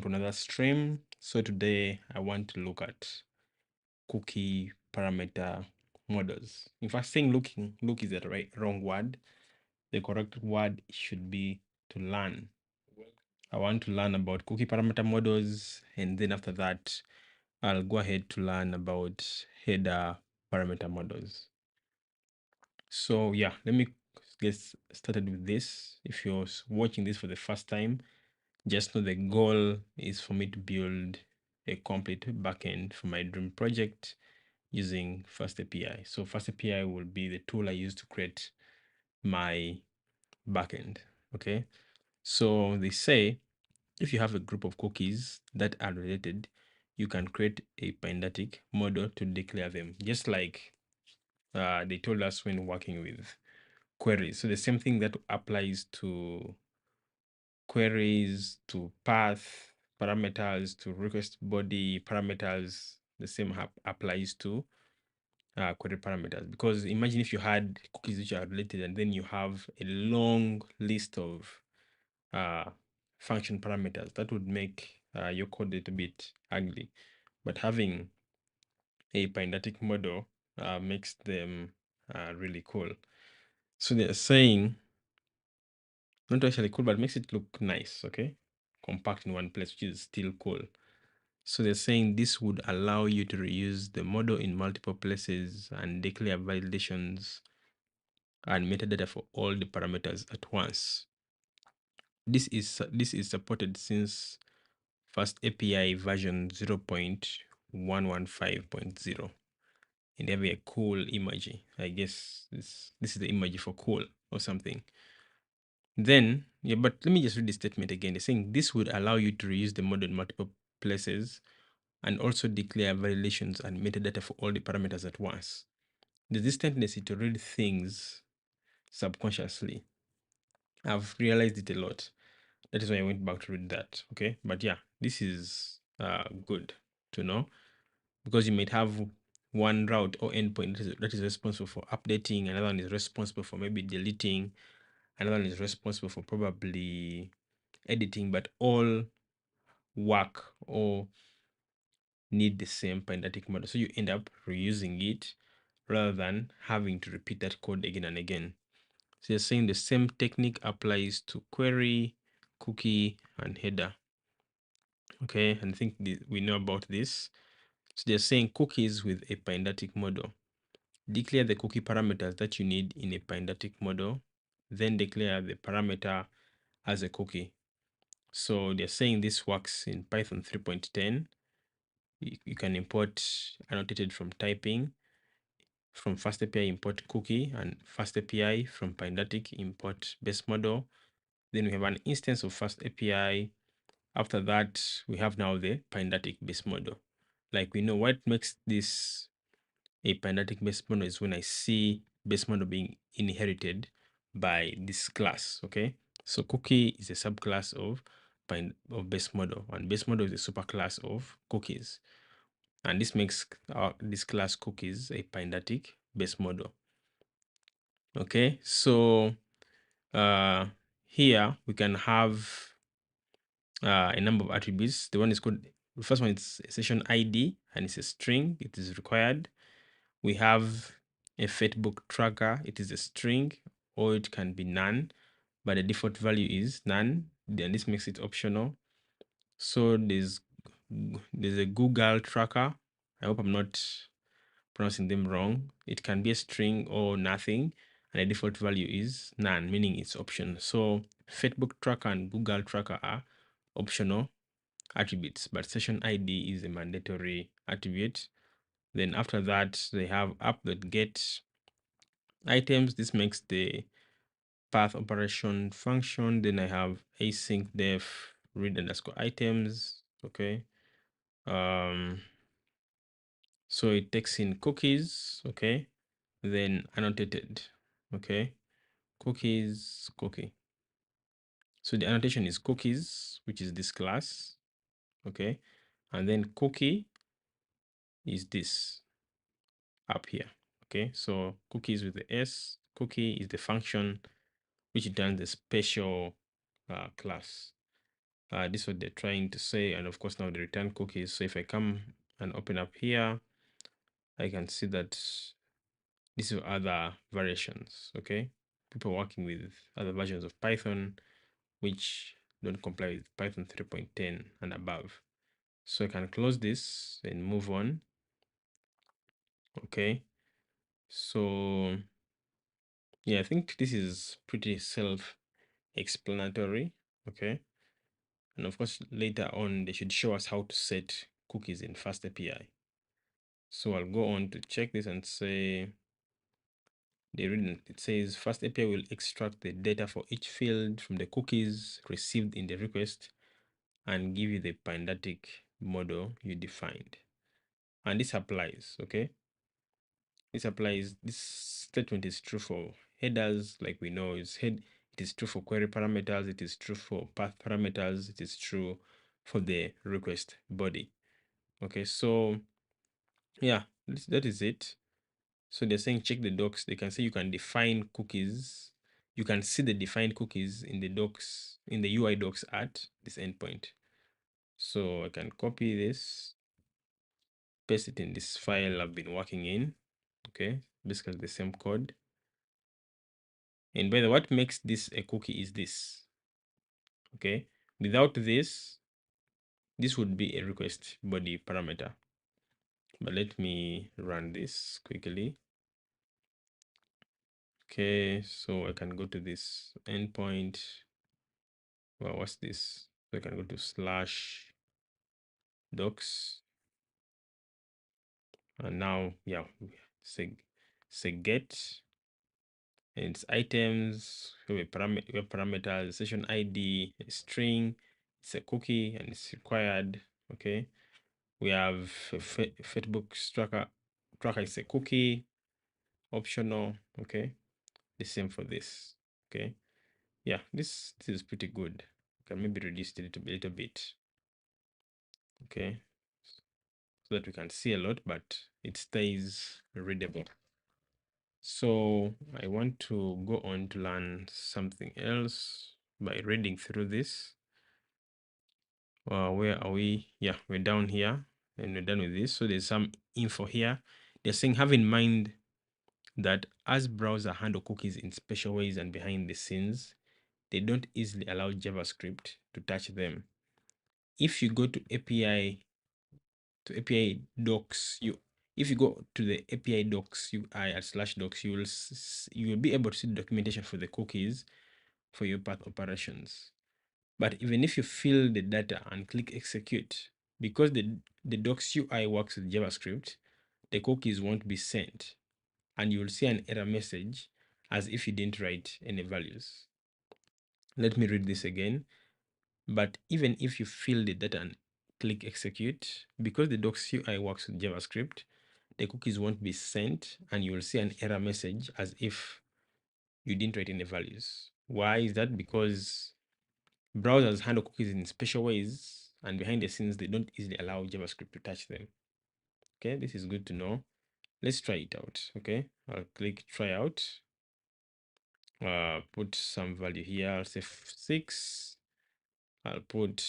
to another stream. So today I want to look at cookie parameter models. In fact, saying look is the wrong word. The correct word should be to learn. I want to learn about cookie parameter models, and then after that, I'll go ahead to learn about header parameter models. So yeah, let me get started with this. If you're watching this for the first time, just know the goal is for me to build a complete backend for my dream project using FastAPI. So FastAPI will be the tool I use to create my backend. Okay. So they say if you have a group of cookies that are related, you can create a Pydantic model to declare them, just like they told us when working with queries. So the same thing that applies to queries, to path parameters, to request body parameters, the same applies to query parameters. Because imagine if you had cookies which are related and then you have a long list of function parameters, that would make your code a little bit ugly. But having a Pydantic model makes them really cool. So they're saying, not actually cool, but makes it look nice, okay? Compact in one place, which is still cool. So they're saying this would allow you to reuse the model in multiple places and declare validations and metadata for all the parameters at once. This is supported since FastAPI version 0.115.0. And they have a cool emoji. I guess this is the emoji for cool or something. Then, yeah, but let me just read the statement again. They're saying this would allow you to reuse the model in multiple places and also declare validations and metadata for all the parameters at once. There's this tendency to read things subconsciously. I've realized it a lot. That is why I went back to read that. Okay. But yeah, this is good to know, because you might have one route or endpoint that is responsible for updating, another one is responsible for maybe deleting, another one is responsible for probably editing, but all work or need the same Pydantic model. So you end up reusing it rather than having to repeat that code again and again. So you're saying the same technique applies to query, cookie, and header. Okay, and I think we know about this. So they're saying cookies with a Pydantic model. Declare the cookie parameters that you need in a Pydantic model, then declare the parameter as a cookie. So they're saying this works in Python 3.10. You can import annotated from typing. From FastAPI import cookie, and FastAPI from Pydantic import base model. Then we have an instance of FastAPI. After that, we have now the Pydantic base model. Like we know what makes this a Pydantic base model is when I see base model being inherited by this class. Okay, so cookie is a subclass of base model, and base model is a superclass of cookies. And this makes this class cookies a Pydantic base model. Okay, so here we can have a number of attributes. The first one is a session ID, and it's a string. It is required. We have a fatebook tracker. It is a string, or it can be none, but the default value is none. Then this makes it optional. So there's a Google tracker. I hope I'm not pronouncing them wrong. It can be a string or nothing, and the default value is none, meaning it's optional. So Facebook tracker and Google tracker are optional attributes, but session ID is a mandatory attribute. Then after that, they have app.get items. This makes the path operation function. Then I have async def read underscore items. Okay. So it takes in cookies. Okay. Then annotated. Okay. Cookies, cookie. So the annotation is cookies, which is this class. Okay. And then cookie is this up here. Okay. So cookies with the S, cookie is the function which returns the special class. This is what they're trying to say. And of course, now the return cookies. So if I come and open up here, I can see that these are other variations, okay? People working with other versions of Python, which don't comply with Python 3.10 and above. So I can close this and move on, okay? So yeah, I think this is pretty self-explanatory, okay? And of course, later on, they should show us how to set cookies in FastAPI. So I'll go on to check this and say, it says FastAPI will extract the data for each field from the cookies received in the request and give you the Pydantic model you defined. And this applies, okay? This statement is true for headers, like we know it is true for query parameters, it is true for path parameters, it is true for the request body. Okay, so yeah, that is it. So they're saying check the docs. They can say you can define cookies. You can see the defined cookies in the docs, in the UI docs at this endpoint. So I can copy this, paste it in this file I've been working in. Okay, basically the same code. And by the way, what makes this a cookie is this. Okay, without this would be a request body parameter. But let me run this quickly. Okay, so I can go to this endpoint. Well, what's this? So I can go to slash docs. And now, yeah, say get, and it's items, we have parameters, session ID, a string, it's a cookie, and it's required. Okay, we have a Facebook tracker is a cookie, optional. Okay, the same for this. Okay, yeah, this is pretty good. Can maybe reduce it a little bit. Okay, so that we can see a lot, but it stays readable. So I want to go on to learn something else by reading through this. Where are we? Yeah, we're down here and we're done with this. So there's some info here. They're saying have in mind that as browser handle cookies in special ways and behind the scenes, they don't easily allow JavaScript to touch them. If you go to API docs, if you go to the API docs UI at /docs, you will be able to see the documentation for the cookies for your path operations. But even if you fill the data and click execute, because the docs UI works with JavaScript, the cookies won't be sent, and you will see an error message as if you didn't write any values. Let me read this again. But even if you fill the data and click execute, because the docs UI works with JavaScript, the cookies won't be sent and you will see an error message as if you didn't write any values. Why is that? Because browsers handle cookies in special ways and behind the scenes, they don't easily allow JavaScript to touch them. Okay, this is good to know. Let's try it out. Okay, I'll click try out. Put some value here. I'll say 6. I'll put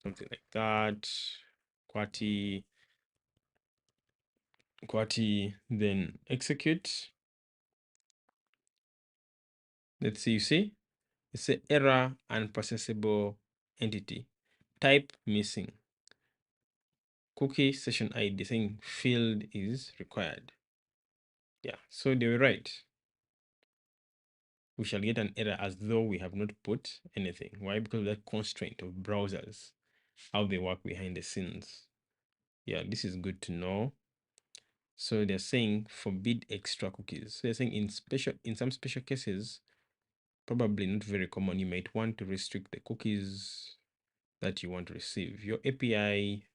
something like that. QWERTY, then execute. Let's see, you see, it's an error unprocessable entity. Type missing. Cookie session ID saying field is required. Yeah, so they were right. We shall get an error as though we have not put anything. Why? Because of that constraint of browsers, how they work behind the scenes. Yeah, this is good to know. So they're saying forbid extra cookies. So they're saying in some special cases, probably not very common, you might want to restrict the cookies that you want to receive. Your API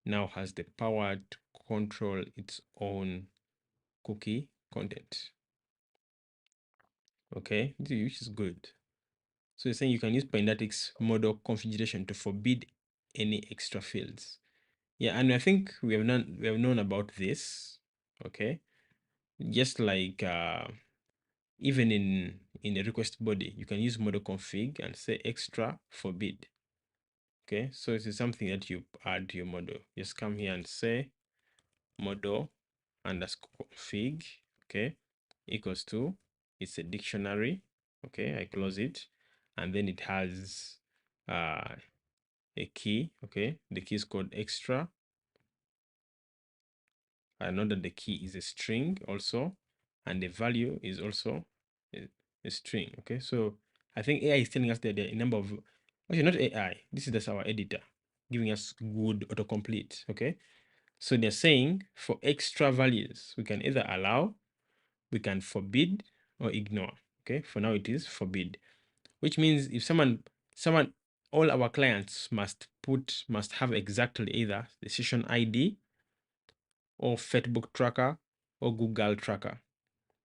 now has the power to control its own cookie content. Okay, which is good. So you're saying you can use Pydantic's model configuration to forbid any extra fields. Yeah, and I think we have known about this. Okay, just like even in the request body, you can use model config and say extra forbid. Okay, so this is something that you add to your model. Just come here and say model underscore config, okay, equals to, it's a dictionary, okay, I close it, and then it has a key, okay, the key is called extra. I know that the key is a string also, and the value is also a string, okay. So I think AI is telling us that there are a number of, actually not AI, this is just our editor giving us good autocomplete, okay. So they're saying for extra values, we can either allow, we can forbid, or ignore. Okay, for now it is forbid, which means if someone, all our clients must have exactly either the session ID or Facebook tracker or Google tracker.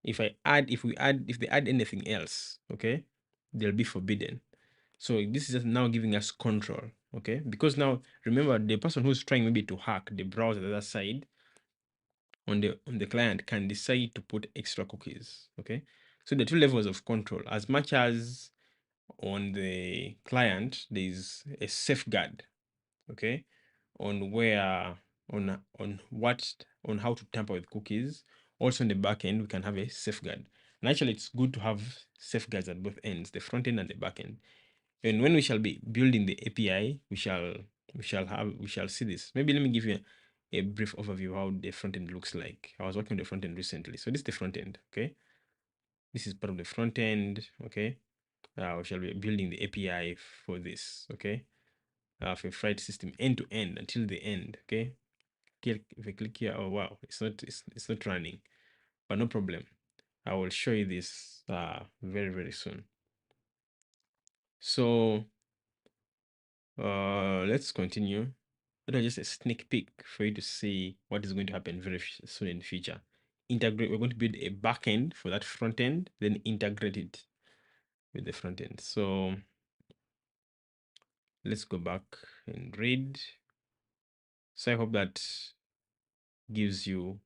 If they add anything else, okay, they'll be forbidden. So this is just now giving us control, okay, because now remember the person who's trying maybe to hack the browser the other side on the client can decide to put extra cookies, okay. So the two levels of control, as much as on the client there is a safeguard, okay, on where on how to tamper with cookies. Also in the back end we can have a safeguard, and actually it's good to have safeguards at both ends, the front end and the back end. And when we shall be building the API, we shall see this. Maybe let me give you a brief overview of how the front end looks like. I was working on the front end recently. So this is the front end, okay? This is part of the front end, okay? We shall be building the API for this, okay? For a freight system end to end until the end, okay? If I click here, oh wow, it's not running, but no problem. I will show you this very, very soon. So let's continue. That was just a sneak peek for you to see what is going to happen very soon in the future. Integrate, we're going to build a backend for that front end, then integrate it with the front end. So let's go back and read. So I hope that gives you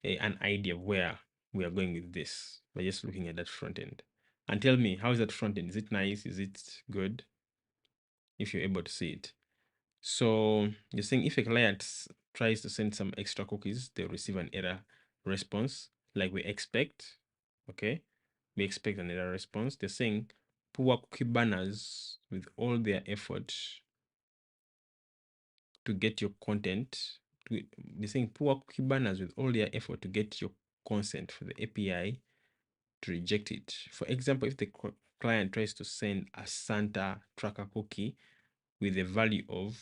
an idea of where we are going with this by just looking at that front end. And tell me, how is that front end? Is it nice? Is it good? If you're able to see it. So you're saying if a client tries to send some extra cookies, they'll receive an error response like we expect. Okay, we expect an error response. They're saying poor cookie banners with all their effort to get your content. They're saying poor cookie banners with all their effort to get your consent for the API to reject it. For example, if the client tries to send a Santa tracker cookie with a value of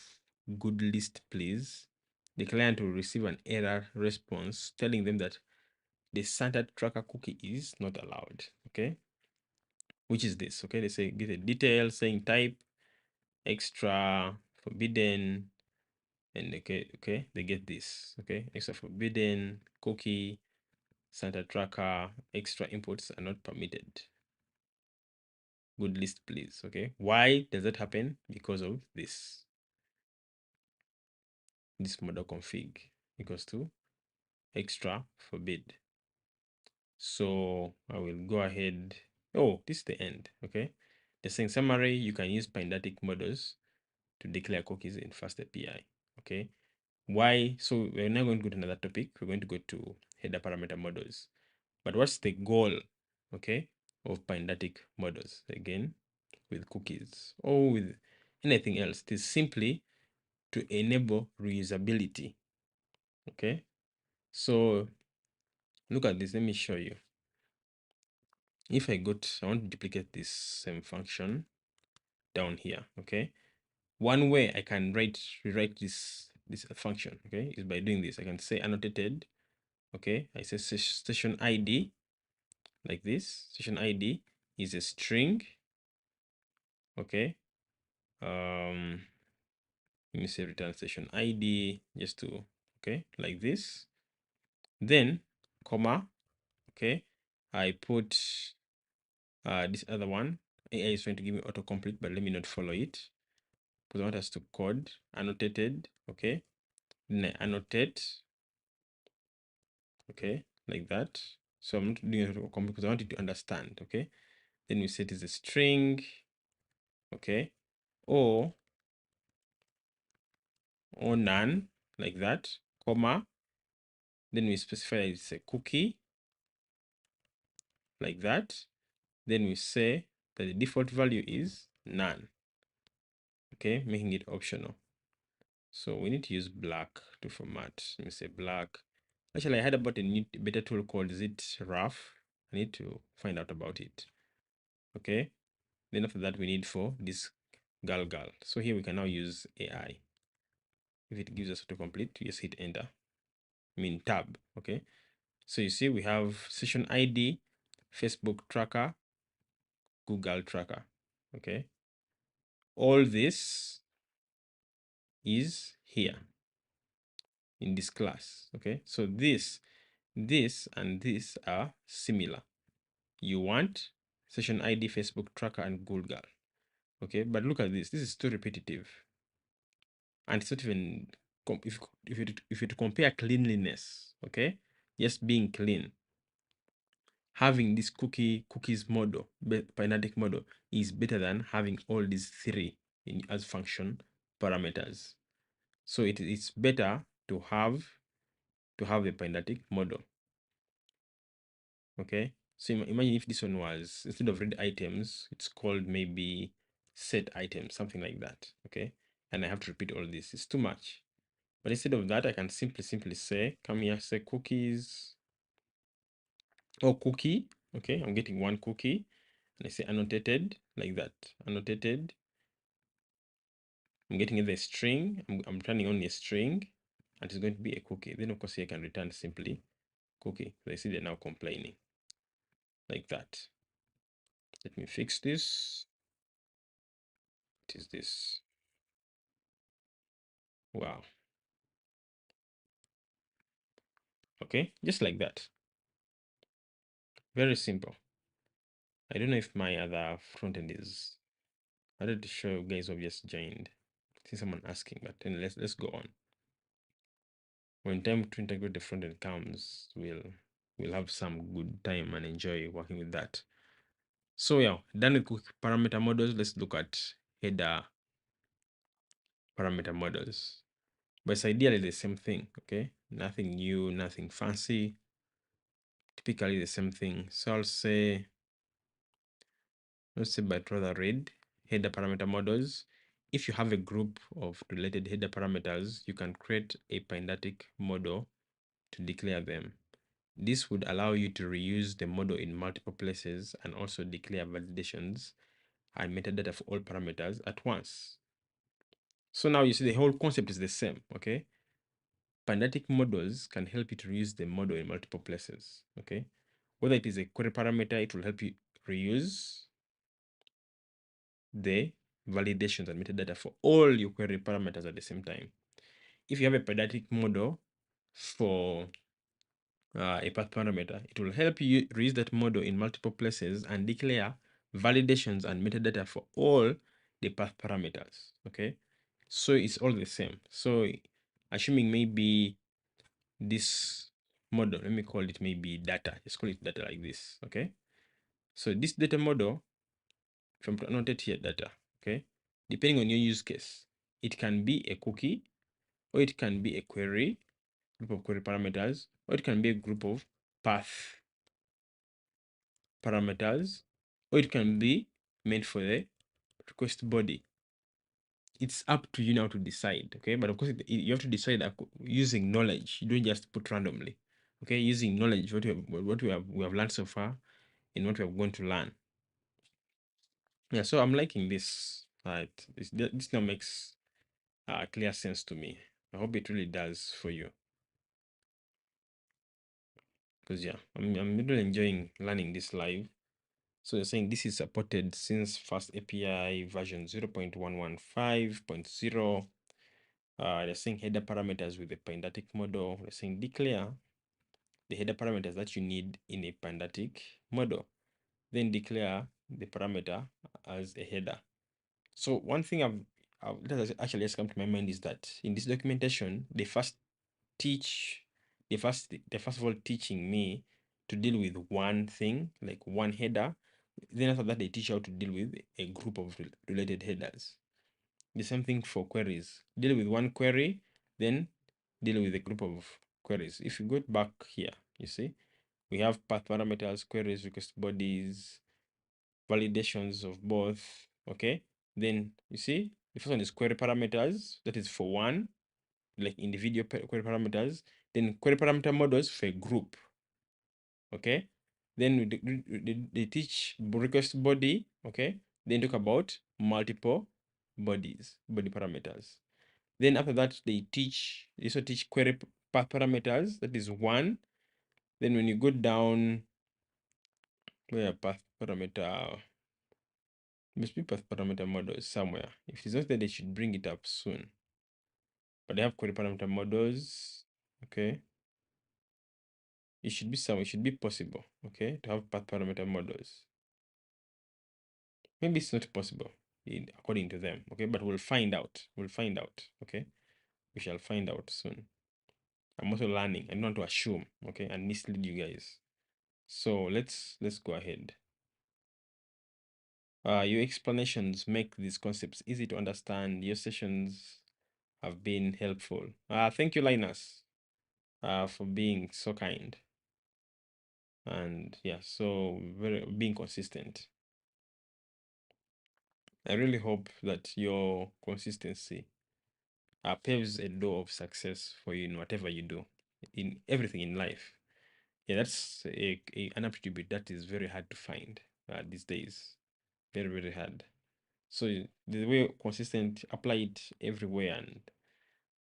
good list please, the client will receive an error response telling them that the Santa tracker cookie is not allowed. Okay, which is this? Okay, they say get a detail saying type extra forbidden, and okay, they get this. Okay, extra forbidden cookie Santa tracker extra inputs are not permitted. Good list please. Okay, why does that happen? Because of this model config equals to extra forbid. So I will go ahead. Oh, this is the end. Okay, the saying summary, you can use Pydantic models to declare cookies in FastAPI. Okay, why? So we're now going to go to another topic. We're going to go to header parameter models. But what's the goal, okay, of Pydantic models? Again, with cookies or with anything else, it is simply to enable reusability. Okay, so look at this. Let me show you. If I want to duplicate this same function down here, okay? One way I can rewrite this function, okay, is by doing this. I can say annotated, okay? I say session ID like this. Session ID is a string, okay? Let me say return session ID just to, okay, like this. Then comma, okay? I put this other one. AI is trying to give me autocomplete, but let me not follow it because I want us to code annotated, okay? Then I annotate, okay, like that. So I'm not doing it autocomplete because I want you to understand, okay? Then we set is a string, okay? Or or none, like that, comma. Then we specify it's a cookie, like that. Then we say that the default value is none. Okay, making it optional. So we need to use black to format. Let me say black. Actually, I heard about a new better tool called ZRAF. I need to find out about it. Okay. Then after that, we need for this gal. So here we can now use AI. If it gives us autocomplete, just hit enter. I mean tab. Okay. So you see we have session ID, Facebook tracker, Google tracker. Okay. All this is here in this class. Okay. So this and this are similar. You want session ID, Facebook tracker, and Google. Okay. But look at this. This is too repetitive. And it's not even if you compare cleanliness, okay, just being clean, having this cookies model, Pydantic model, is better than having all these three as function parameters. So it's better to have a Pydantic model. Okay, so imagine if this one was, instead of read items, it's called maybe set items, something like that. Okay, and I have to repeat all this. It's too much. But instead of that, I can simply say, come here, say cookies or cookie. Okay, I'm getting one cookie. And I say annotated, like that. Annotated. I'm getting either a string. I'm turning on a string. And it's going to be a cookie. Then, of course, here I can return simply cookie. So I see they're now complaining. Like that. Let me fix this. What is this? Wow. Okay, just like that. Very simple. I don't know if my other front end is. I wanted to show you guys who have just joined. I see someone asking, but then let's go on. When time to integrate the front end comes, we'll have some good time and enjoy working with that. So yeah, done with quick parameter models. Let's look at header parameter models. But it's ideally the same thing, okay? Nothing new, nothing fancy. Typically the same thing. So I'll say, let's say, but rather read header parameter models. If you have a group of related header parameters, you can create a Pydantic model to declare them. This would allow you to reuse the model in multiple places and also declare validations and metadata for all parameters at once. So now you see the whole concept is the same, okay? Pydantic models can help you to reuse the model in multiple places, okay? Whether it is a query parameter, it will help you reuse the validations and metadata for all your query parameters at the same time. If you have a Pydantic model for a path parameter, it will help you reuse that model in multiple places and declare validations and metadata for all the path parameters. Okay, so it's all the same. So assuming maybe this model, let me call it maybe data, just call it data like this. Okay, so this data model, if I'm to annotate here data, okay, depending on your use case, it can be a cookie, or it can be a query, group of query parameters, or it can be a group of path parameters, or it can be meant for the request body. It's up to you now to decide, okay? But of course, you have to decide using knowledge. You don't just put randomly, okay? Using knowledge, what we have learned so far, and what we are going to learn. Yeah, so I'm liking this. Right, this now makes clear sense to me. I hope it really does for you, because yeah, I'm really enjoying learning this live. So you're saying this is supported since FastAPI version 0.115.0. They're saying header parameters with the Pydantic model. They're saying declare the header parameters that you need in a Pydantic model. Then declare the parameter as a header. So one thing that has actually just come to my mind is that in this documentation, they first of all teaching me to deal with one thing, like one header. Then after that, they teach you how to deal with a group of related headers. The same thing for queries. Deal with one query then deal with a group of queries. If you go back here, you see, we have path parameters, queries, request bodies, validations of both, okay? Then you see, the first one is query parameters, that is for one, like individual query parameters, then query parameter models for a group, okay? Then they teach request body, okay? Then talk about multiple bodies, body parameters. Then after that, they also teach query path parameters, that is one. Then when you go down, where path parameter, must be path parameter models somewhere. If it's not there, they should bring it up soon. But they have query parameter models, okay? It should be some, it should be possible, okay, to have path parameter models. Maybe it's not possible according to them, okay, but we'll find out. We'll find out, okay? We shall find out soon. I'm also learning. I don't want to assume, okay, and mislead you guys. So let's go ahead. Your explanations make these concepts easy to understand. Your sessions have been helpful. Thank you, Linus, for being so kind. And yeah, so being consistent. I really hope that your consistency paves a door of success for you in whatever you do, in everything in life. Yeah, that's an attribute that is very hard to find these days. Very, very hard. So the way consistent, apply it everywhere, and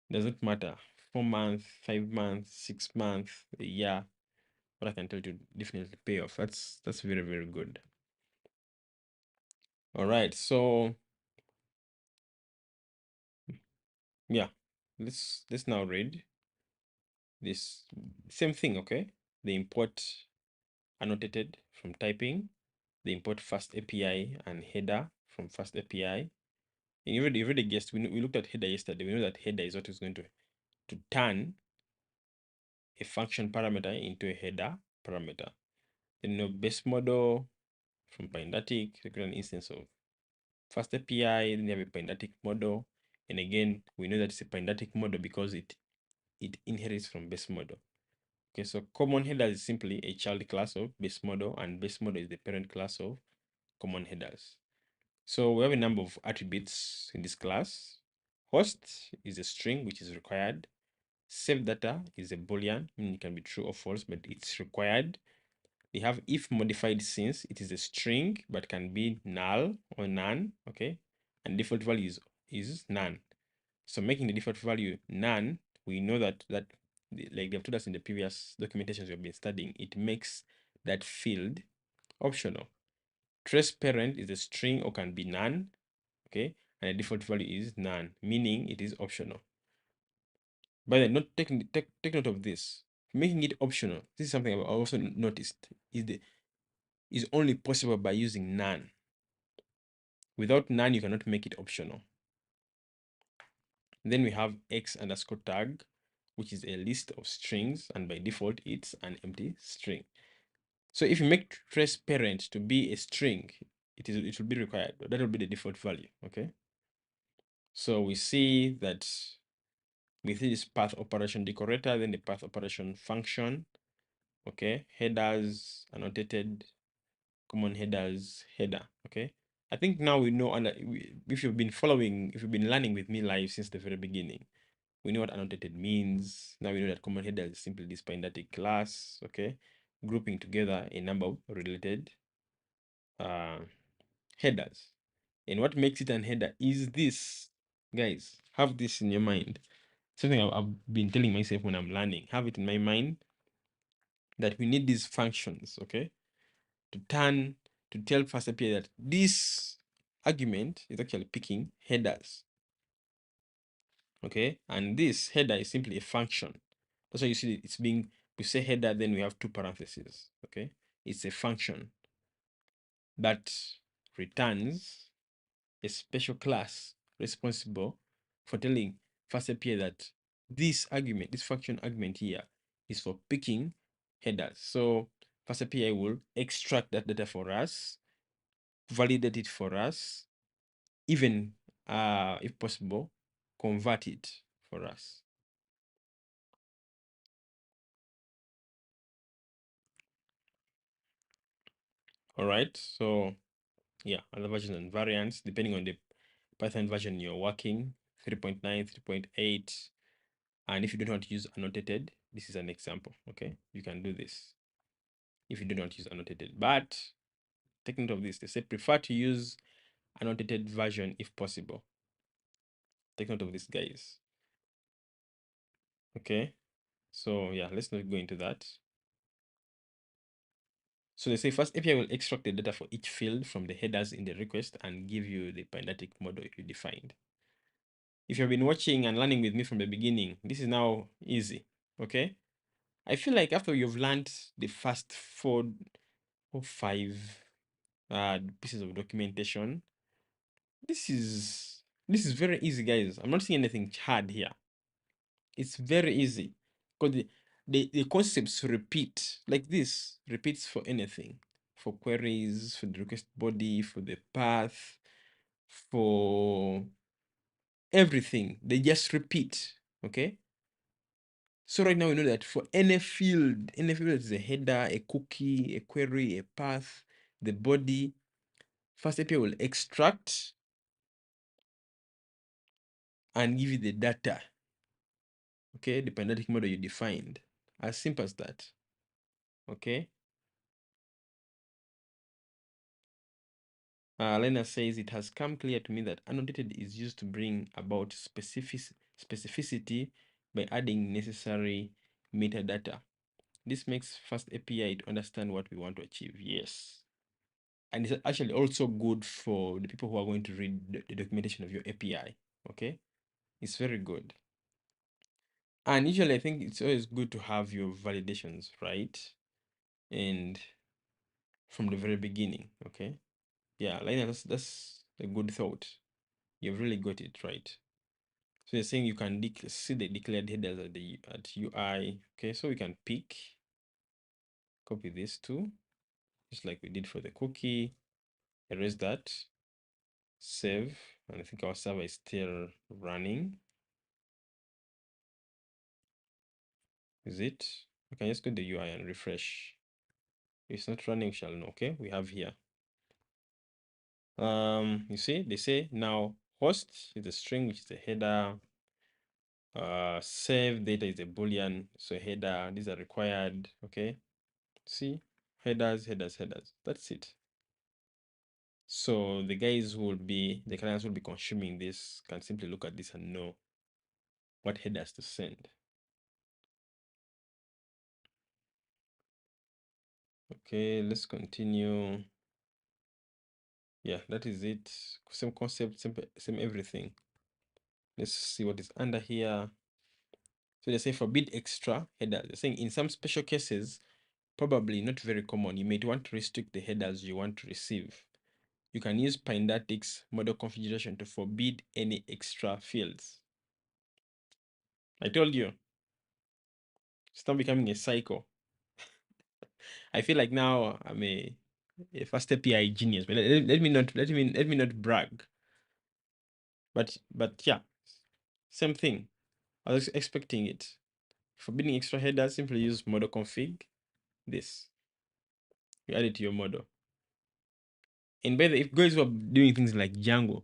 doesn't matter 4 months, 5 months, 6 months, a year. What I can tell you, definitely pay off. That's very, very good. All right, so yeah, let's now read this same thing. Okay, they import annotated from typing. They import FastAPI and header from FastAPI. And you already guessed. We looked at header yesterday. We know that header is what is going to turn a function parameter into a header parameter. Then base model from Pydantic, they create an instance of FastAPI. Then you have a Pydantic model, and again we know that it's a Pydantic model because it inherits from base model. Okay, so common header is simply a child class of base model, and base model is the parent class of common headers. So we have a number of attributes in this class. Host is a string which is required. Save data is a boolean, meaning it can be true or false, but it's required. We have if modified since it is a string but can be null or none, okay? And default value is none. So making the default value none, we know that like they've told us in the previous documentations we've been studying, it makes that field optional. Trace parent is a string or can be none, okay? And the default value is none, meaning it is optional. But then take note of this. Making it optional, this is something I've also noticed, is only possible by using none. Without none, you cannot make it optional. Then we have x underscore tag, which is a list of strings, and by default, it's an empty string. So if you make trace parent to be a string, it will be required. That will be the default value, okay? So we see that with this path operation decorator, then the path operation function, okay? Headers, annotated, common headers, header, okay? I think now we know, and if you've been learning with me live since the very beginning, we know what annotated means. Now we know that common header is simply this Pydantic class, okay? Grouping together a number of related headers. And what makes it an header is this. Guys, have this in your mind. Something I've been telling myself when I'm learning. Have it in my mind that we need these functions, okay? To tell FastAPI that this argument is actually picking headers. Okay, and this header is simply a function. That's why you see we say header, then we have two parentheses. Okay, it's a function that returns a special class responsible for telling FastAPI that this function argument here is for picking headers. So FastAPI will extract that data for us, validate it for us, even if possible, convert it for us. All right. So yeah, other versions and variants depending on the Python version you're working, 3.9, 3.8. And if you don't want to use annotated, this is an example. Okay, you can do this if you do not use annotated. But take note of this. They say prefer to use annotated version if possible. Take note of this, guys. Okay, so yeah, let's not go into that. So they say first API will extract the data for each field from the headers in the request and give you the Pydantic model you defined. If you've been watching and learning with me from the beginning, this is now easy. Okay, I feel like after you've learned the first 4 or 5 pieces of documentation, this is very easy, guys. I'm not seeing anything hard here. It's very easy because the concepts repeat like this, repeats for anything, for queries, for the request body, for the path, for everything. They just repeat. Okay. So right now we know that for any field is a header, a cookie, a query, a path, the body, FastAPI will extract and give you the data. Okay, the Pydantic model you defined. As simple as that. Okay. Lena says it has come clear to me that annotated is used to bring about specificity by adding necessary metadata. This makes FastAPI to understand what we want to achieve. Yes. And it's actually also good for the people who are going to read the documentation of your API. Okay. It's very good. And usually I think it's always good to have your validations, right? And from the very beginning. Okay. Yeah, Lena, that's a good thought. You've really got it right. So you're saying you can see the declared headers at UI. Okay, so we can pick, copy this too, just like we did for the cookie, erase that, save, and I think our server is still running. Is it? We can just go to the UI and refresh. If it's not running, we shall know. Okay, we have here. You see, they say now host is a string, which is a header. Save data is a boolean, so header, these are required. Okay, see, headers, that's it. So the clients will be consuming this can simply look at this and know what headers to send. Okay, let's continue. Yeah, that is it. Same concept, same everything. Let's see what is under here. So they say forbid extra headers. They're saying in some special cases, probably not very common, you may want to restrict the headers you want to receive. You can use Pydantic's model configuration to forbid any extra fields. I told you, it's not becoming a cycle. I feel like now I'm a FastAPI genius, but let me not brag. But yeah, same thing. I was expecting it. Forbidding extra headers, simply use model config. This you add it to your model. And by the if guys were doing things like Django,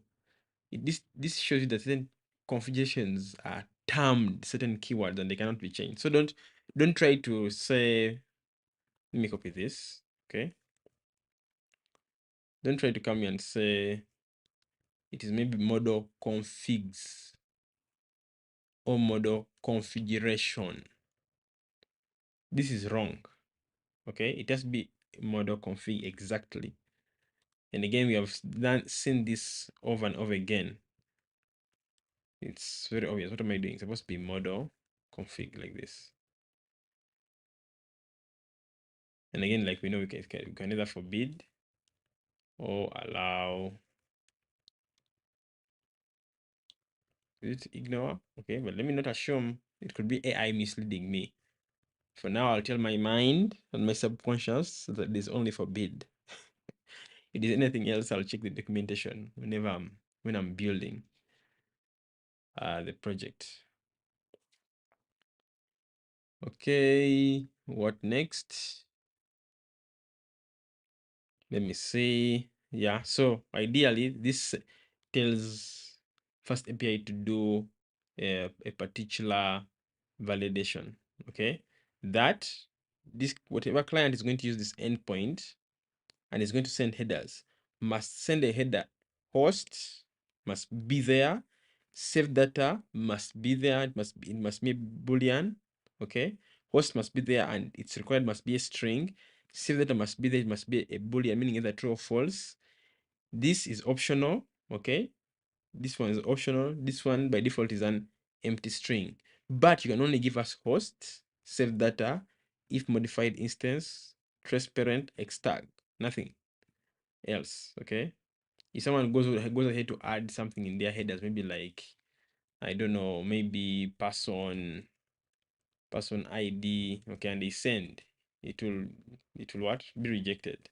this shows you that certain configurations are termed certain keywords and they cannot be changed. So don't try to say, let me copy this. Okay. Don't try to come here and say it is maybe model configs or model configuration. This is wrong. Okay, it has to be model config exactly. And again, we have seen this over and over again. It's very obvious. What am I doing? It's supposed to be model config like this. And again, like we know, we can either forbid or allow. Is it ignore? Okay, but let me not assume. It could be AI misleading me. For now, I'll tell my mind and my subconscious that there's only forbid. If there's anything else, I'll check the documentation when I'm building the project. Okay, what next? Let me see. Yeah, so ideally this tells FastAPI to do a particular validation. Okay, that this whatever client is going to use this endpoint and is going to send headers must send a header. Host must be there. Save data must be there. It must be a boolean. Okay, host must be there and it's required must be a string. Save data must be there. It must be a boolean, meaning either true or false. This is optional. Okay, this one is optional. This one by default is an empty string, but you can only give us host, save data, if modified instance, trace parent, x tag, nothing else. Okay, if someone goes ahead to add something in their headers, maybe like, I don't know, maybe person ID, okay, and they send, it will what, be rejected.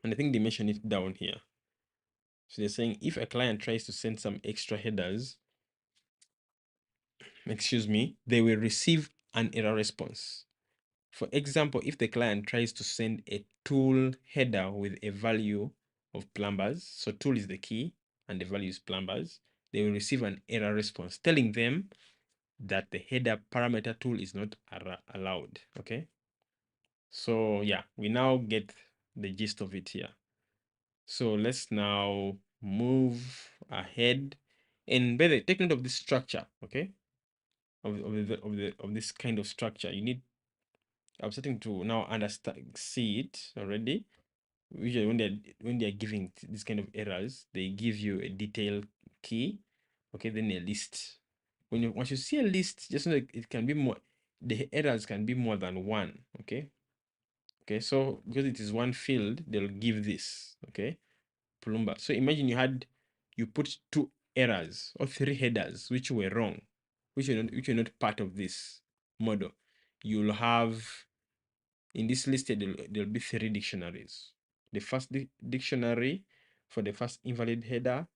And I think they mention it down here. So they're saying if a client tries to send some extra headers, excuse me, they will receive an error response. For example, if the client tries to send a tool header with a value of plumbers, so tool is the key and the value is plumbers, they will receive an error response telling them that the header parameter tool is not allowed. Okay, so yeah, we now get the gist of it here. So let's now move ahead, and by the way, take note of this structure. Okay, of this kind of structure. I'm starting to now understand, see it already. Usually when they're giving this kind of errors, they give you a detail key, okay, then a list. Once you see a list, just know that it can be more, the errors can be more than one. Okay, so because it is one field, they'll give this, okay, plumber. So imagine you put two errors or three headers which were wrong, which are not part of this model. You'll have, in this list, there'll be three dictionaries. The first dictionary for the first invalid header,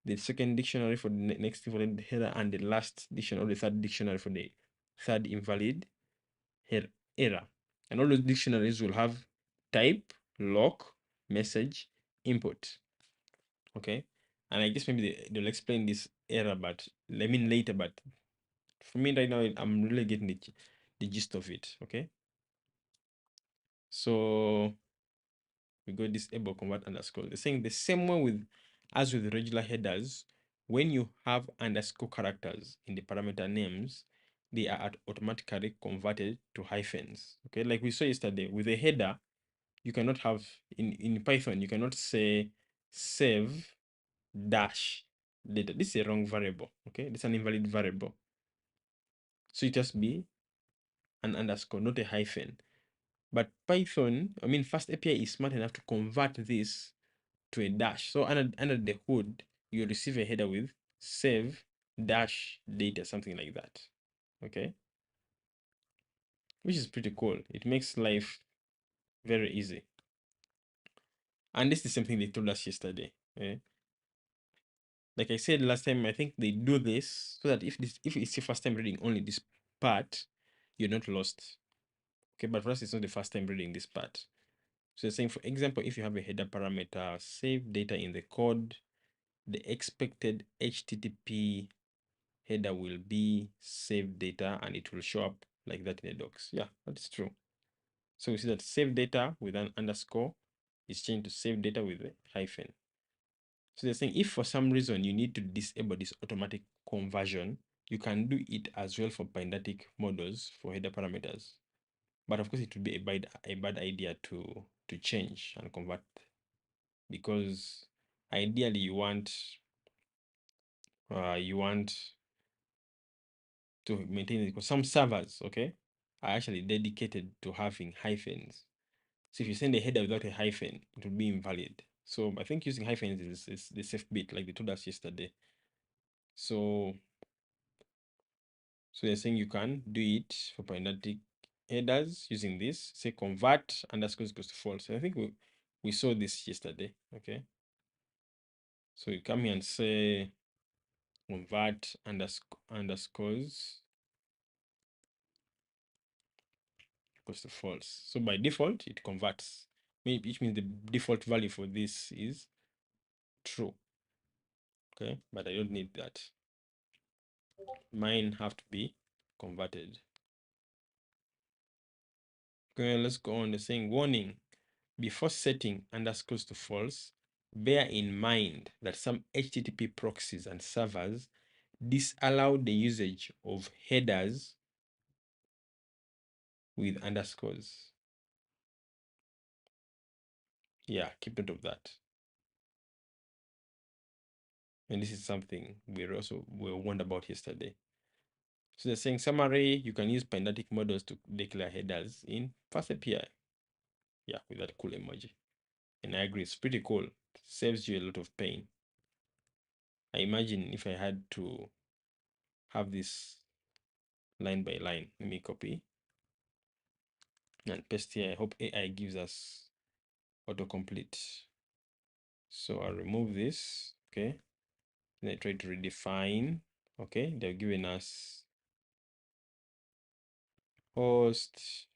the second dictionary for the next invalid header, and the last dictionary, or the third dictionary for the third invalid error. And all those dictionaries will have type, lock, message, import. Okay. And I guess maybe they'll explain this error, but I mean later, but for me right now, I'm really getting the gist of it. Okay. So we go disable convert underscore. They're saying the same way as with regular headers, when you have underscore characters in the parameter names, they are automatically converted to hyphens. Okay, like we saw yesterday with a header, you cannot have in Python, you cannot say save dash data. This is a wrong variable. Okay, this is an invalid variable. So it just be an underscore, not a hyphen. But Python, I mean, FastAPI is smart enough to convert this to a dash. So under the hood, you receive a header with save dash data, something like that. Okay, which is pretty cool. It makes life very easy. And this is something they told us yesterday. Like I said last time, I think they do this so that if it's your first time reading only this part, you're not lost. Okay, but for us, it's not the first time reading this part. So you're saying, for example, if you have a header parameter, save data in the code, the expected HTTP header will be save data and it will show up like that in the docs. Yeah, that is true. So we see that save data with an underscore is changed to save data with a hyphen. So they're saying if for some reason you need to disable this automatic conversion, you can do it as well for Pydantic models for header parameters. But of course, it would be a bad idea to change and convert, because ideally you want to maintain it, because some servers, okay, are actually dedicated to having hyphens. So if you send a header without a hyphen, it will be invalid. So I think using hyphens is the safe bit, like they told us yesterday. So they're saying you can do it for Pydantic headers using this, say convert underscore equals to false. And I think we saw this yesterday. Okay. So you come here and say convert underscores equals to false. So by default, it converts. which means the default value for this is true. Okay, but I don't need that. Mine have to be converted. Okay, let's go on. The saying warning: before setting underscores to false, bear in mind that some HTTP proxies and servers disallow the usage of headers with underscores. Yeah, keep note of that. And this is something we were warned about yesterday. So they're saying summary, you can use Pydantic models to declare headers in FastAPI. Yeah, with that cool emoji. And I agree, it's pretty cool. It saves you a lot of pain. I imagine if I had to have this line by line. Let me copy and paste here. I hope AI gives us autocomplete. So I'll remove this. Okay. Then I try to redefine. Okay. They've given us host,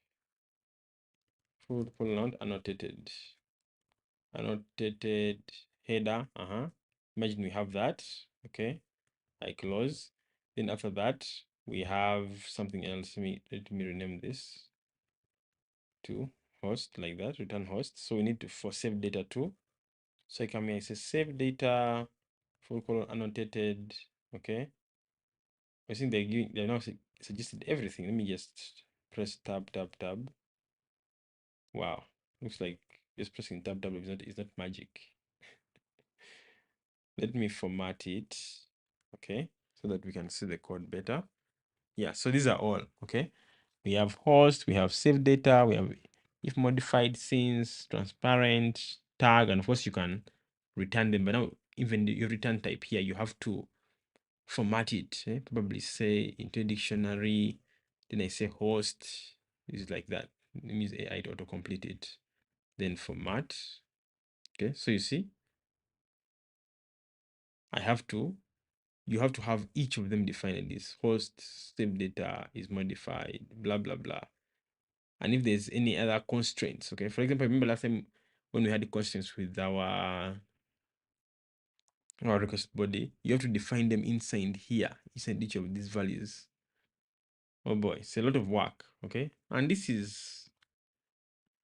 full not annotated. Annotated header. Imagine we have that. Okay. I close. Then after that, we have something else. Let me rename this to host like that, return host. So we need to for save data too. So I come here, I say save data, full colon annotated. Okay. I think they're now suggested everything. Let me just press tab, tab, tab. Wow. Looks like just pressing tab, tab is not magic. Let me format it. Okay. So that we can see the code better. Yeah. So these are all. Okay. We have host, we have save data, we have if modified scenes, transparent, tag, and of course you can return them. But now even your return type here, you have to format it. Probably say into a dictionary, then I say host, is like that. It means AI to autocomplete it. Then format. Okay, so you see, you have to have each of them defined in this host, save data is modified, blah blah blah. And if there's any other constraints, okay, for example, I remember last time when we had the constraints with our request body, you have to define them inside here, inside each of these values. Oh boy, it's a lot of work, okay? And this is,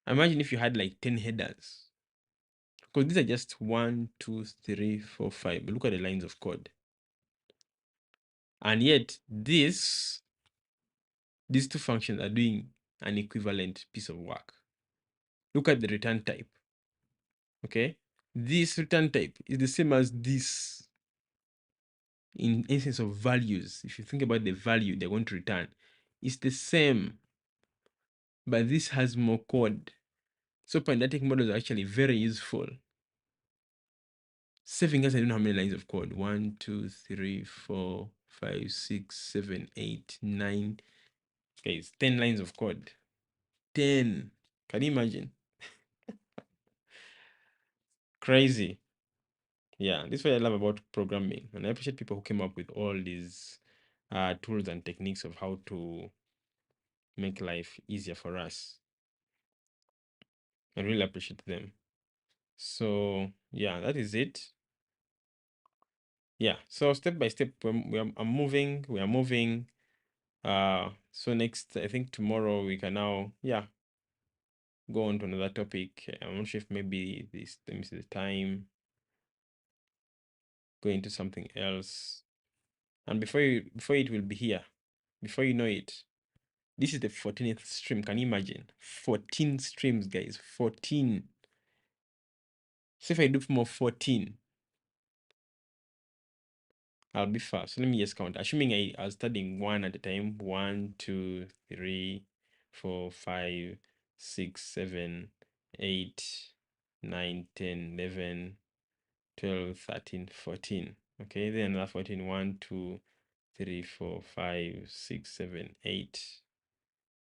imagine if you had like 10 headers, because these are just 1, 2, 3, 4, 5. Look at the lines of code. And yet these two functions are doing an equivalent piece of work. Look at the return type, okay? This return type is the same as this in essence of values. If you think about the value they're going to return, it's the same, but this has more code. So Pydantic models are actually very useful. Saving us, I don't know how many lines of code. 1, 2, 3, 4, 5, 6, 7, 8, 9. Okay, it's 10 lines of code. 10. Can you imagine? Crazy. Yeah, this is what I love about programming. And I appreciate people who came up with all these tools and techniques of how to make life easier for us. I really appreciate them. So yeah, that is it. Yeah, so step by step, I'm moving. We are moving. So next, I think tomorrow we can now, yeah, go on to another topic. I'm not sure if maybe this, let me see the time, go into something else. And before it will be here, before you know it, this is the 14th stream. Can you imagine? 14 streams, guys. 14. So if I do more 14, I'll be fast. So let me just count. Assuming I was studying one at a time. 1, 2, 3, 4, 5, 6, 7, 8, 9, 10, 11, 12, 13, 14. Okay, then another 14. 1, 2, 3, 4, 5, 6, 7, 8.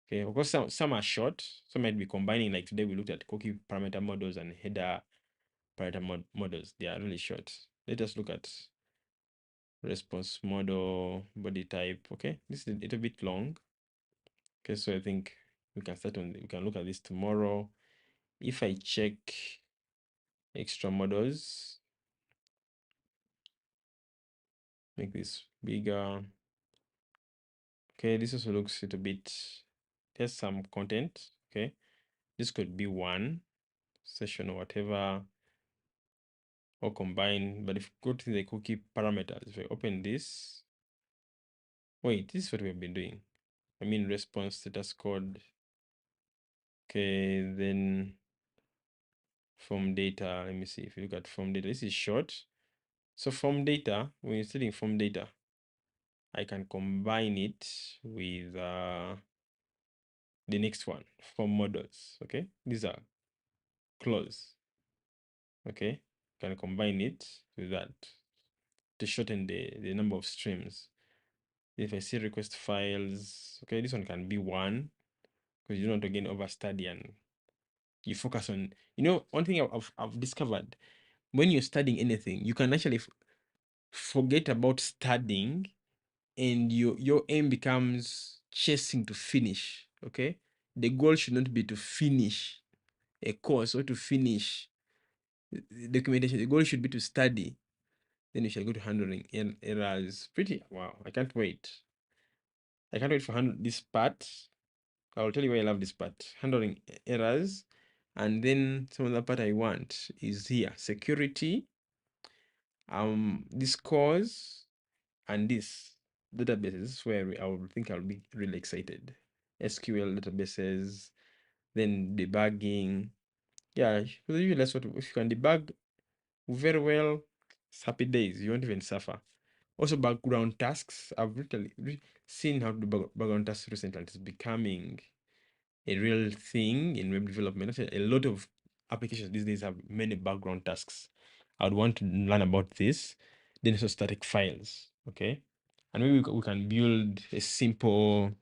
Okay, of course, some are short. Some might be combining. Like today, we looked at cookie parameter models and header parameter models. They are really short. Let us look at response model, body type. Okay, this is a little bit long. Okay, so I think we can look at this tomorrow. if I check extra models, make this bigger. Okay, this also looks a little bit, there's some content. Okay, this could be one session or whatever, or combine. But if you go to the cookie parameters, if I open this, wait, this is what we've been doing. I mean, response status code. Okay, then form data. Let me see if you look at form data. This is short. So form data, when you're studying form data, I can combine it with the next one, form models. Okay, these are close. Okay, can combine it with that to shorten the number of streams. If I see request files, okay, this one can be one because you don't want to again overstudy and you focus on, one thing I've discovered, when you're studying anything, you can actually forget about studying, and your aim becomes chasing to finish. Okay, the goal should not be to finish a course or to finish documentation. The goal should be to study. Then we shall go to handling errors. Pretty wow, I can't wait. I can't wait for this part. I'll tell you why I love this part. Handling errors. And then some other part I want is here. Security. This course and this databases. This is where I would think I'll be really excited. SQL databases, then debugging. Yeah, usually that's what, if you can debug very well, it's happy days. You won't even suffer. Also, background tasks. I've seen how to do background tasks recently. It's becoming a real thing in web development. Actually, a lot of applications these days have many background tasks. I would want to learn about this. Then also static files. Okay, and maybe we can build a simple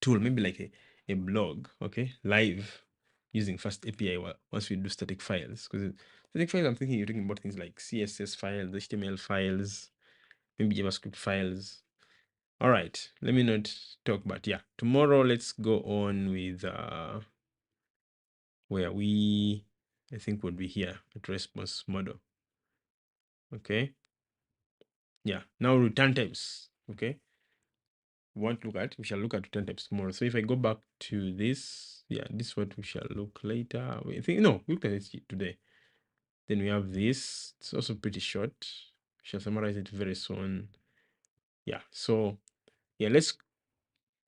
tool, maybe like a blog. Okay, live using FastAPI once we do static files. Because static files, I'm thinking you're talking about things like CSS files, HTML files, maybe JavaScript files. All right, let me not talk, but yeah, tomorrow let's go on with where I think would be here at response model. Okay, yeah, now return types. Okay, we shall look at return types tomorrow. So if I go back to this, yeah, this is what we shall look later. I think, no, we looked at it today. Then we have this. It's also pretty short. We shall summarize it very soon. Yeah, so yeah, let's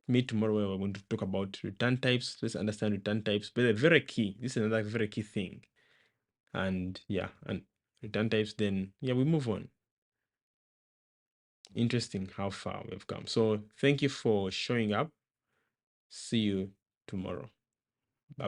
meet tomorrow where we're going to talk about return types. Let's understand return types, but they're very key. This is another very key thing. And yeah, and return types, then yeah, we move on. Interesting how far we've come. So thank you for showing up. See you tomorrow. Bye bye.